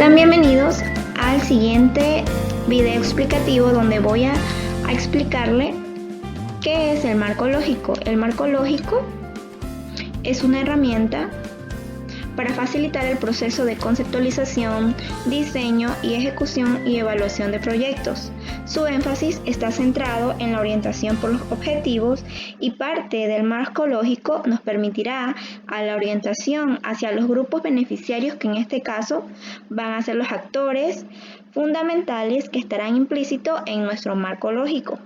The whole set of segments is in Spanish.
Sean bienvenidos al siguiente video explicativo donde voy a explicarle qué es el marco lógico. El marco lógico es una herramienta para facilitar el proceso de conceptualización, diseño y ejecución y evaluación de proyectos. Su énfasis está centrado en la orientación por los objetivos y parte del marco lógico nos permitirá a la orientación hacia los grupos beneficiarios que en este caso van a ser los actores fundamentales que estarán implícitos en nuestro marco lógico.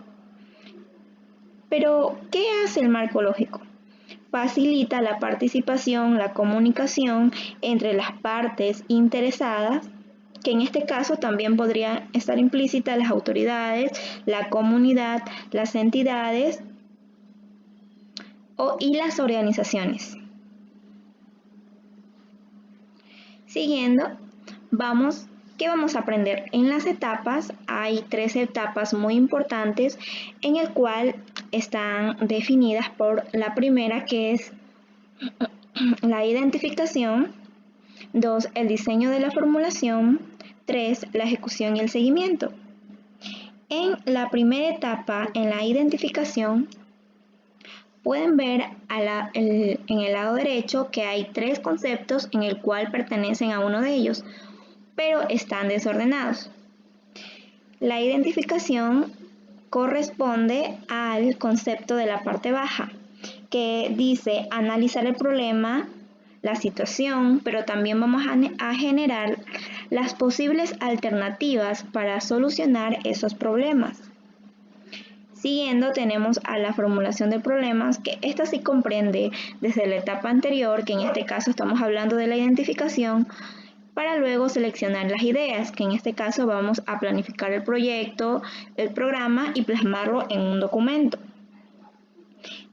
Pero, ¿qué hace el marco lógico? Facilita la participación, la comunicación entre las partes interesadas, que en este caso también podrían estar implícitas las autoridades, la comunidad, las entidades y las organizaciones. Siguiendo, ¿qué vamos a aprender? En las etapas hay 3 etapas muy importantes en el cual están definidas por la primera, que es la identificación, 2, el diseño de la formulación, 3, la ejecución y el seguimiento. En la primera etapa, en la identificación, pueden ver en el lado derecho que hay 3 conceptos en el cual pertenecen a uno de ellos, pero están desordenados. La identificación corresponde al concepto de la parte baja, que dice analizar el problema, la situación, pero también vamos a generar las posibles alternativas para solucionar esos problemas. Siguiendo tenemos a la formulación de problemas, que esta sí comprende desde la etapa anterior, que en este caso estamos hablando de la identificación, para luego seleccionar las ideas, que en este caso vamos a planificar el proyecto, el programa y plasmarlo en un documento.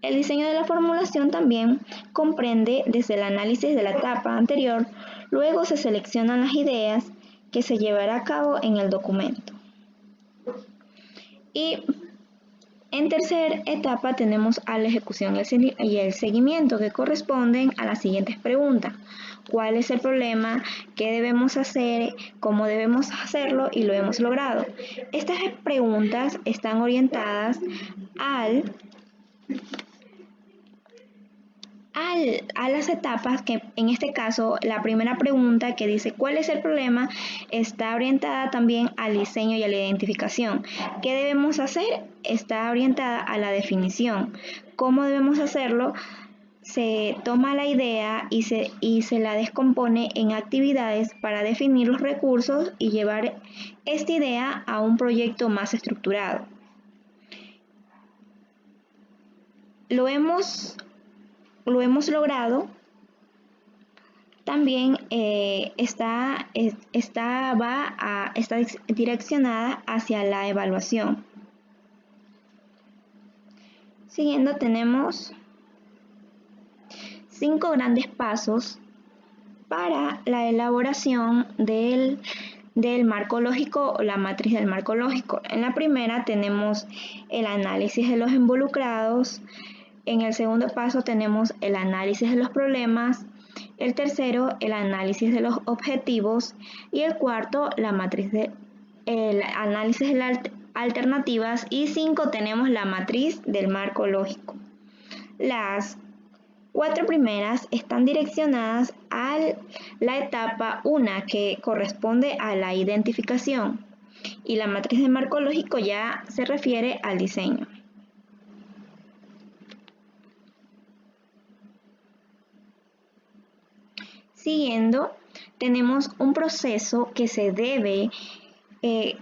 El diseño de la formulación también comprende desde el análisis de la etapa anterior, luego se seleccionan las ideas que se llevará a cabo en el documento. Y en tercera etapa tenemos a la ejecución y el seguimiento, que corresponden a las siguientes preguntas. ¿Cuál es el problema? ¿Qué debemos hacer? ¿Cómo debemos hacerlo? Y lo hemos logrado. Estas preguntas están orientadas a las etapas, que en este caso la primera pregunta, que dice ¿cuál es el problema?, está orientada también al diseño y a la identificación. ¿Qué debemos hacer? Está orientada a la definición. ¿Cómo debemos hacerlo? Se toma la idea y se la descompone en actividades para definir los recursos y llevar esta idea a un proyecto más estructurado. Lo hemos logrado. También está direccionada hacia la evaluación. Siguiendo tenemos 5 grandes pasos para la elaboración del marco lógico o la matriz del marco lógico. En la primera tenemos el análisis de los involucrados. En el segundo paso tenemos el análisis de los problemas, el tercero el análisis de los objetivos y el cuarto el análisis de las alternativas, y 5 tenemos la matriz del marco lógico. Las 4 primeras están direccionadas a la etapa 1, que corresponde a la identificación, y la matriz del marco lógico ya se refiere al diseño. Siguiendo, tenemos un proceso que se debe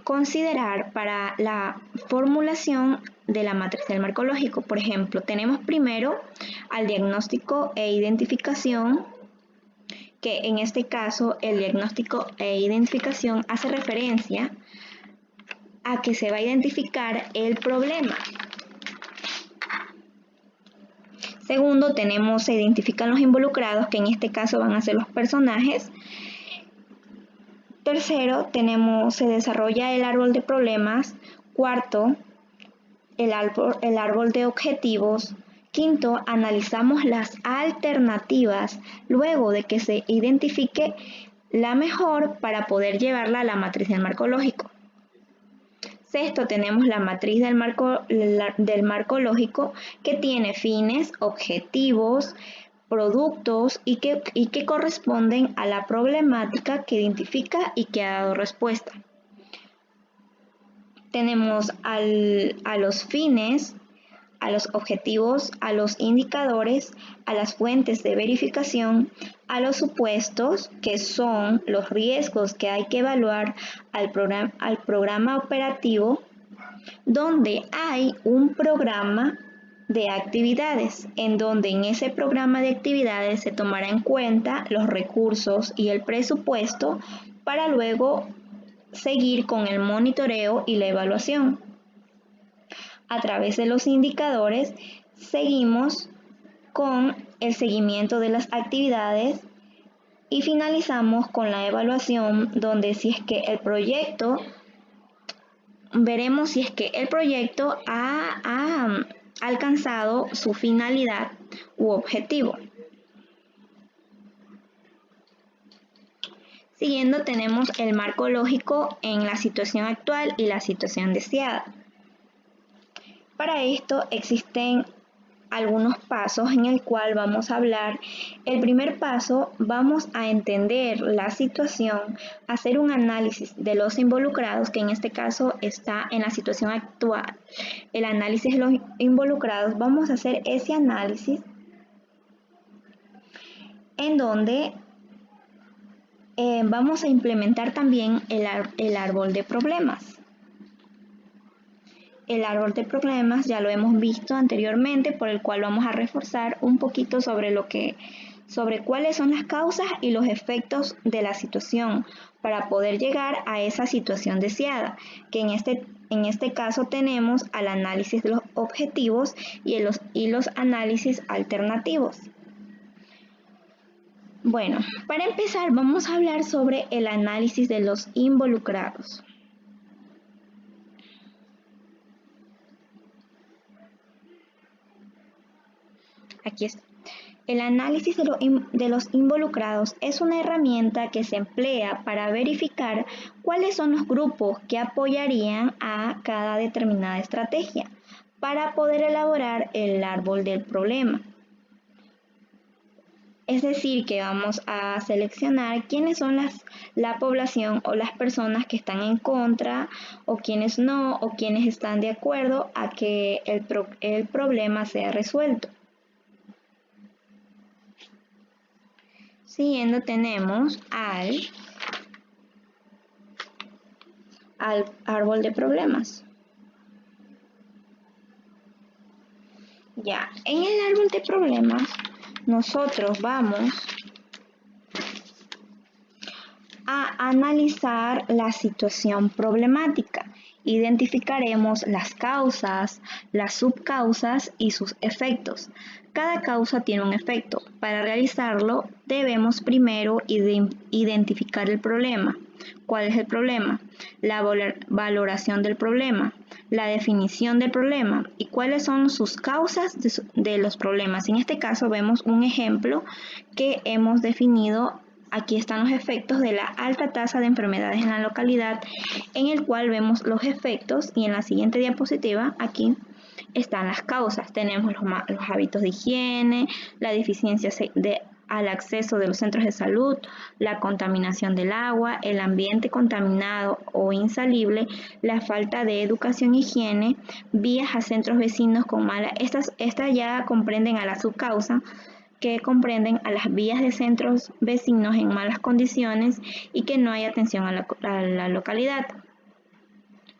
considerar para la formulación de la matriz del marco lógico. Por ejemplo, tenemos primero al diagnóstico e identificación, que en este caso el diagnóstico e identificación hace referencia a que se va a identificar el problema. Segundo, se identifican los involucrados, que en este caso van a ser los personajes. Tercero, se desarrolla el árbol de problemas. Cuarto, el árbol de objetivos. Quinto, analizamos las alternativas luego de que se identifique la mejor para poder llevarla a la matriz del marco lógico. Sexto, tenemos la matriz del marco lógico, que tiene fines, objetivos, productos y que corresponden a la problemática que identifica y que ha dado respuesta. Tenemos a los fines, a los objetivos, a los indicadores, a las fuentes de verificación, a los supuestos, que son los riesgos que hay que evaluar al programa operativo, donde hay un programa de actividades, en donde en ese programa de actividades se tomará en cuenta los recursos y el presupuesto para luego seguir con el monitoreo y la evaluación. A través de los indicadores seguimos con el seguimiento de las actividades y finalizamos con la evaluación, donde si es que el proyecto, veremos si es que el proyecto ha alcanzado su finalidad u objetivo. Siguiendo, tenemos el marco lógico en la situación actual y la situación deseada. Para esto existen algunos pasos en el cual vamos a hablar. El primer paso, vamos a entender la situación, hacer un análisis de los involucrados, que en este caso está en la situación actual. El análisis de los involucrados, vamos a hacer ese análisis en donde vamos a implementar también el árbol de problemas. El árbol de problemas ya lo hemos visto anteriormente, por el cual vamos a reforzar un poquito sobre cuáles son las causas y los efectos de la situación para poder llegar a esa situación deseada, que en este caso tenemos al análisis de los objetivos y los análisis alternativos. Bueno, para empezar vamos a hablar sobre el análisis de los involucrados. Aquí está. El análisis de los involucrados es una herramienta que se emplea para verificar cuáles son los grupos que apoyarían a cada determinada estrategia para poder elaborar el árbol del problema. Es decir, que vamos a seleccionar quiénes son la población o las personas que están en contra, o quienes no, o quienes están de acuerdo a que el problema sea resuelto. Siguiendo, tenemos al árbol de problemas. Ya, en el árbol de problemas nosotros vamos a analizar la situación problemática. Identificaremos las causas, las subcausas y sus efectos. Cada causa tiene un efecto. Para realizarlo debemos primero identificar el problema. ¿Cuál es el problema? La valoración del problema, la definición del problema y cuáles son sus causas de los problemas. En este caso vemos un ejemplo que hemos definido. Aquí están los efectos de la alta tasa de enfermedades en la localidad, en el cual vemos los efectos, y en la siguiente diapositiva aquí están las causas. Tenemos los hábitos de higiene, la deficiencia al acceso de los centros de salud, la contaminación del agua, el ambiente contaminado o insalubre, la falta de educación e higiene, vías a centros vecinos con estas ya comprenden a la subcausa, que comprenden a las vías de centros vecinos en malas condiciones y que no hay atención a la localidad.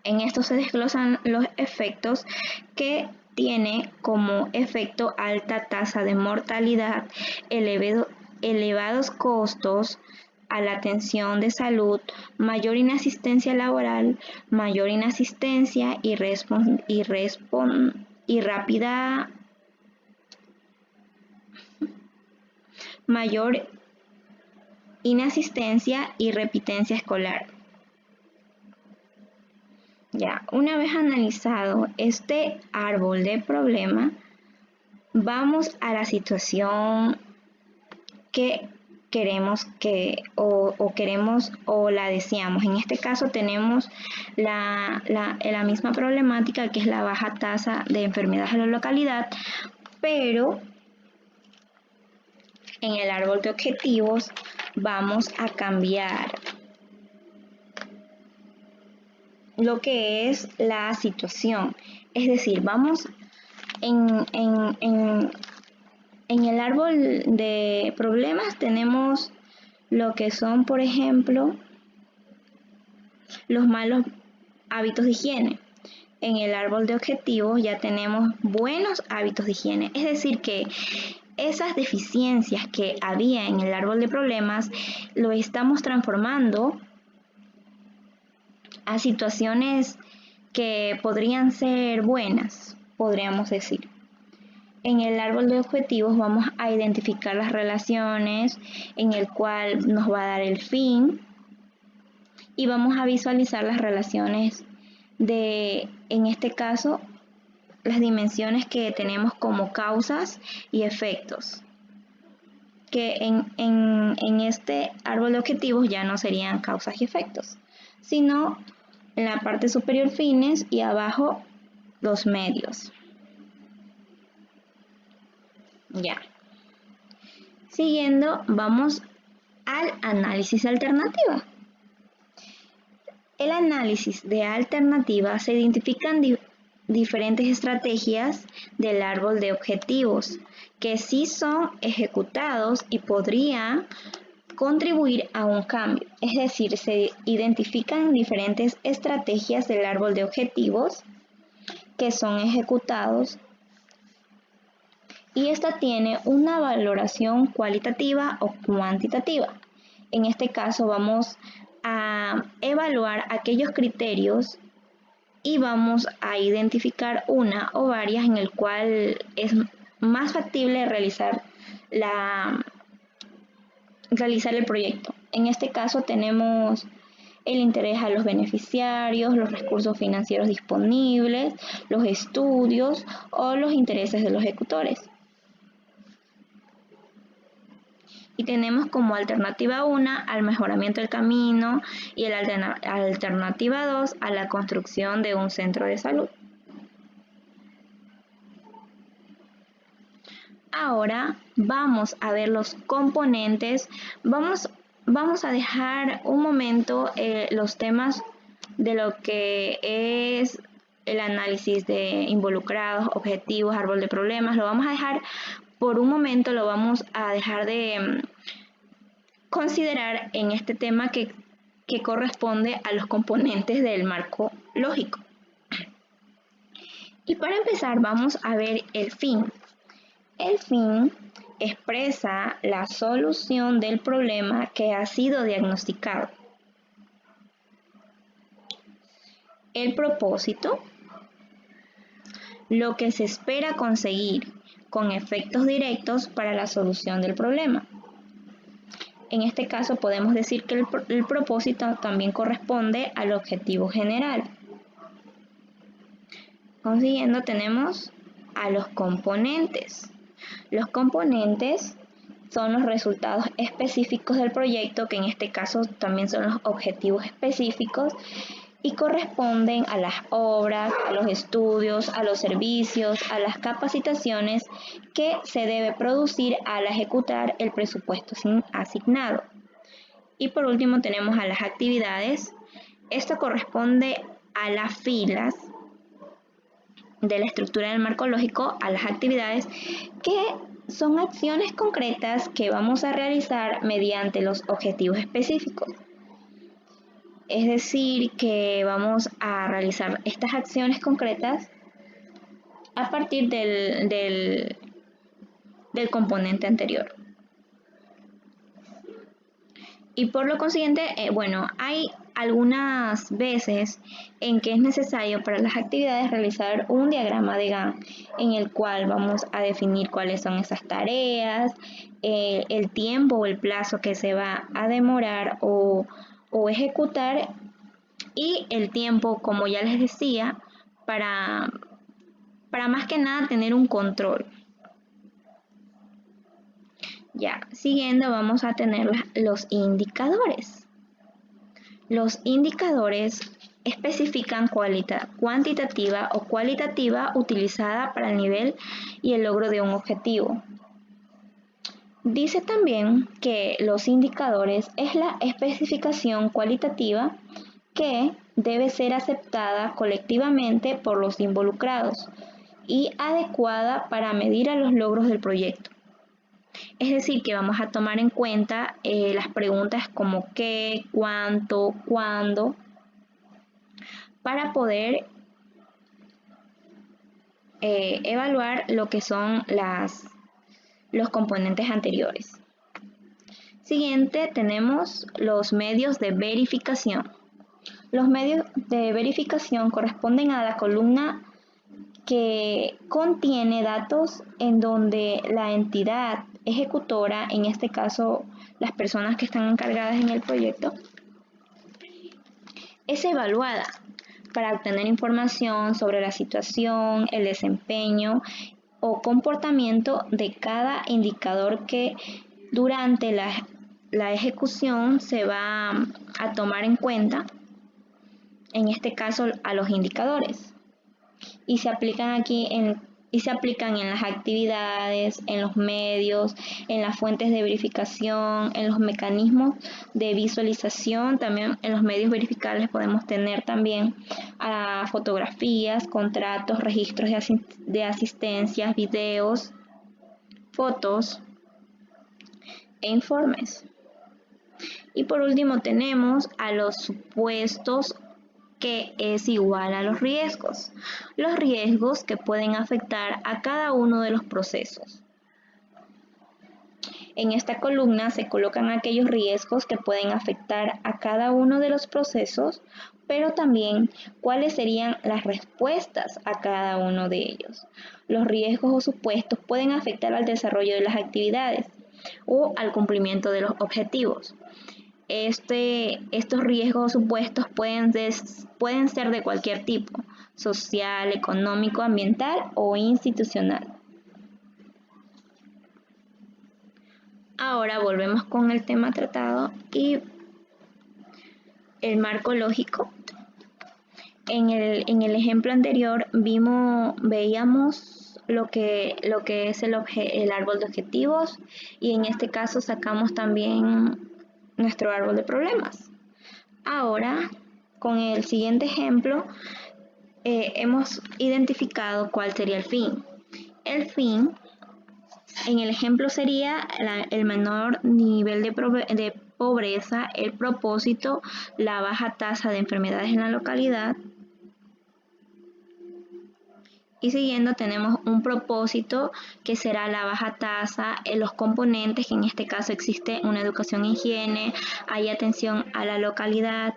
En esto se desglosan los efectos, que tiene como efecto alta tasa de mortalidad, elevados costos a la atención de salud, mayor inasistencia laboral, mayor inasistencia y rápida, mayor inasistencia y repitencia escolar. Ya, una vez analizado este árbol de problema, vamos a la situación que queremos queremos o la deseamos. En este caso tenemos la misma problemática, que es la baja tasa de enfermedades en la localidad, pero en el árbol de objetivos vamos a cambiar lo que es la situación. Es decir, vamos en el árbol de problemas tenemos lo que son, por ejemplo, los malos hábitos de higiene. En el árbol de objetivos ya tenemos buenos hábitos de higiene. Es decir, que esas deficiencias que había en el árbol de problemas lo estamos transformando a situaciones que podrían ser buenas, podríamos decir. En el árbol de objetivos vamos a identificar las relaciones en el cual nos va a dar el fin y vamos a visualizar las relaciones de, en este caso, las dimensiones que tenemos como causas y efectos, que en este árbol de objetivos ya no serían causas y efectos, sino en la parte superior fines y abajo los medios. Ya. Siguiendo, vamos al análisis alternativa. El análisis de alternativa se identifican diferentes estrategias del árbol de objetivos que sí son ejecutados y podrían contribuir a un cambio. Es decir, se identifican diferentes estrategias del árbol de objetivos que son ejecutados y esta tiene una valoración cualitativa o cuantitativa. En este caso vamos a evaluar aquellos criterios y vamos a identificar una o varias en el cual es más factible realizar el proyecto. En este caso tenemos el interés a los beneficiarios, los recursos financieros disponibles, los estudios o los intereses de los ejecutores. Y tenemos como alternativa 1 al mejoramiento del camino y la alternativa 2 a la construcción de un centro de salud. Ahora vamos a ver los componentes. Vamos a dejar un momento los temas de lo que es el análisis de involucrados, objetivos, árbol de problemas. Lo vamos a dejar por un momento, lo vamos a dejar de considerar en este tema que corresponde a los componentes del marco lógico. Y para empezar vamos a ver el fin. El fin expresa la solución del problema que ha sido diagnosticado. El propósito, lo que se espera conseguir con efectos directos para la solución del problema. En este caso podemos decir que el propósito también corresponde al objetivo general. Consiguiendo tenemos a los componentes. Los componentes son los resultados específicos del proyecto, que en este caso también son los objetivos específicos y corresponden a las obras, a los estudios, a los servicios, a las capacitaciones que se debe producir al ejecutar el presupuesto asignado. Y por último tenemos a las actividades. Esto corresponde a las filas de la estructura del marco lógico, a las actividades que son acciones concretas que vamos a realizar mediante los objetivos específicos. Es decir, que vamos a realizar estas acciones concretas a partir del componente anterior. Y por lo consiguiente, hay algunas veces en que es necesario para las actividades realizar un diagrama de Gantt en el cual vamos a definir cuáles son esas tareas, el tiempo o el plazo que se va a demorar o ejecutar y el tiempo, como ya les decía, para más que nada tener un control. Ya, siguiendo vamos a tener los indicadores. Los indicadores especifican cuantitativa o cualitativa utilizada para el nivel y el logro de un objetivo. Dice también que los indicadores es la especificación cualitativa que debe ser aceptada colectivamente por los involucrados y adecuada para medir a los logros del proyecto. Es decir, que vamos a tomar en cuenta las preguntas como qué, cuánto, cuándo, para poder evaluar lo que son los componentes anteriores. Siguiente tenemos los medios de verificación. Los medios de verificación corresponden a la columna que contiene datos en donde la entidad ejecutora, en este caso las personas que están encargadas en el proyecto, es evaluada para obtener información sobre la situación, el desempeño o comportamiento de cada indicador que durante la ejecución se va a tomar en cuenta, en este caso a los indicadores, y se aplican en las actividades, en los medios, en las fuentes de verificación, en los mecanismos de visualización. También en los medios verificables podemos tener también fotografías, contratos, registros de asistencias, videos, fotos e informes. Y por último tenemos a los supuestos, que es igual a los riesgos. Los riesgos que pueden afectar a cada uno de los procesos. En esta columna se colocan aquellos riesgos que pueden afectar a cada uno de los procesos, pero también cuáles serían las respuestas a cada uno de ellos. Los riesgos o supuestos pueden afectar al desarrollo de las actividades o al cumplimiento de los objetivos. Estos riesgos o supuestos pueden ser de cualquier tipo: social, económico, ambiental o institucional. Ahora volvemos con el tema tratado y el marco lógico. En el ejemplo anterior veíamos lo que es el árbol de objetivos, y en este caso sacamos también nuestro árbol de problemas. Ahora, con el siguiente ejemplo, hemos identificado cuál sería el fin. El fin, en el ejemplo, sería el menor nivel de pobreza, el propósito, la baja tasa de enfermedades en la localidad. Y siguiendo tenemos un propósito que será la baja tasa, los componentes, que en este caso existe una educación en higiene, hay atención a la localidad,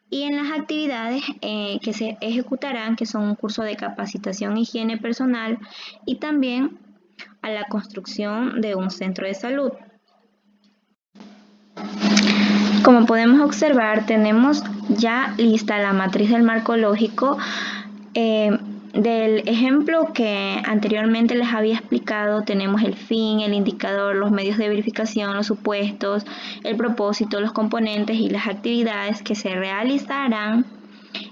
y en las actividades que se ejecutarán, que son un curso de capacitación en higiene personal y también a la construcción de un centro de salud. Como podemos observar, tenemos ya lista la matriz del marco lógico. Del ejemplo que anteriormente les había explicado, tenemos el fin, el indicador, los medios de verificación, los supuestos, el propósito, los componentes y las actividades que se realizarán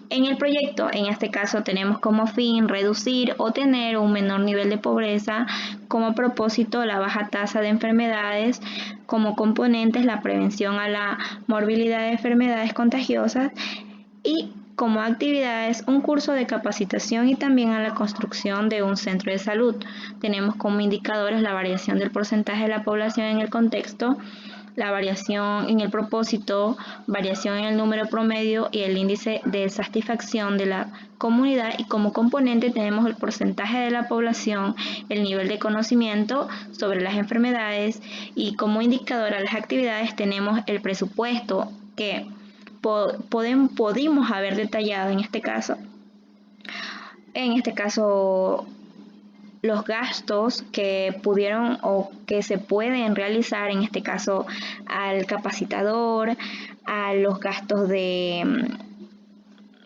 en el proyecto. En este caso tenemos como fin reducir o tener un menor nivel de pobreza, como propósito la baja tasa de enfermedades, como componentes la prevención a la morbilidad de enfermedades contagiosas, y como actividades un curso de capacitación y también a la construcción de un centro de salud. Tenemos como indicadores la variación del porcentaje de la población en el contexto, la variación en el propósito, variación en el número promedio y el índice de satisfacción de la comunidad, y como componente tenemos el porcentaje de la población, el nivel de conocimiento sobre las enfermedades, y como indicador a las actividades tenemos el presupuesto que pudimos haber detallado en este caso. Los gastos que pudieron o que se pueden realizar, en este caso al capacitador, a los gastos de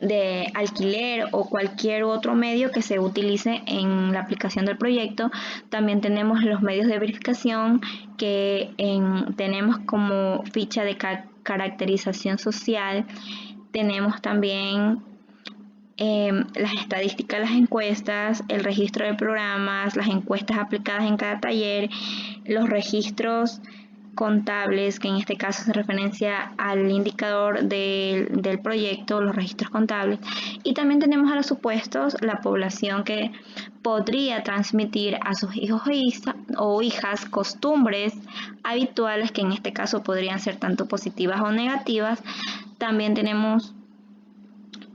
de alquiler o cualquier otro medio que se utilice en la aplicación del proyecto. También tenemos los medios de verificación que tenemos como ficha de caracterización social. Tenemos también las estadísticas, las encuestas, el registro de programas, las encuestas aplicadas en cada taller, los registros contables, que en este caso se referencia al indicador del proyecto, los registros contables, y también tenemos a los supuestos, la población que podría transmitir a sus hijos o hijas costumbres habituales, que en este caso podrían ser tanto positivas o negativas. También tenemos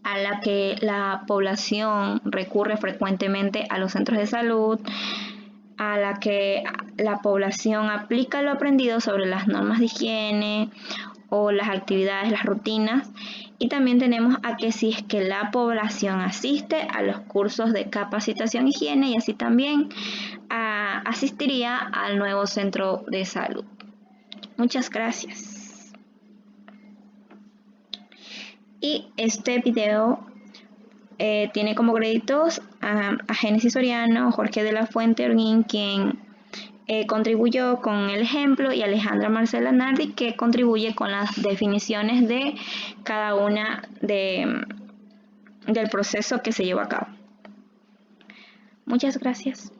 a la que la población recurre frecuentemente a los centros de salud, a la que la población aplica lo aprendido sobre las normas de higiene o las actividades, las rutinas, y también tenemos a que si es que la población asiste a los cursos de capacitación higiene y así también asistiría al nuevo centro de salud. Muchas gracias. Y este video tiene como créditos a Génesis Soriano, Jorge de la Fuente Orguín, quien contribuyó con el ejemplo, y Alejandra Marcela Nardi, que contribuye con las definiciones de cada una del proceso que se llevó a cabo. Muchas gracias.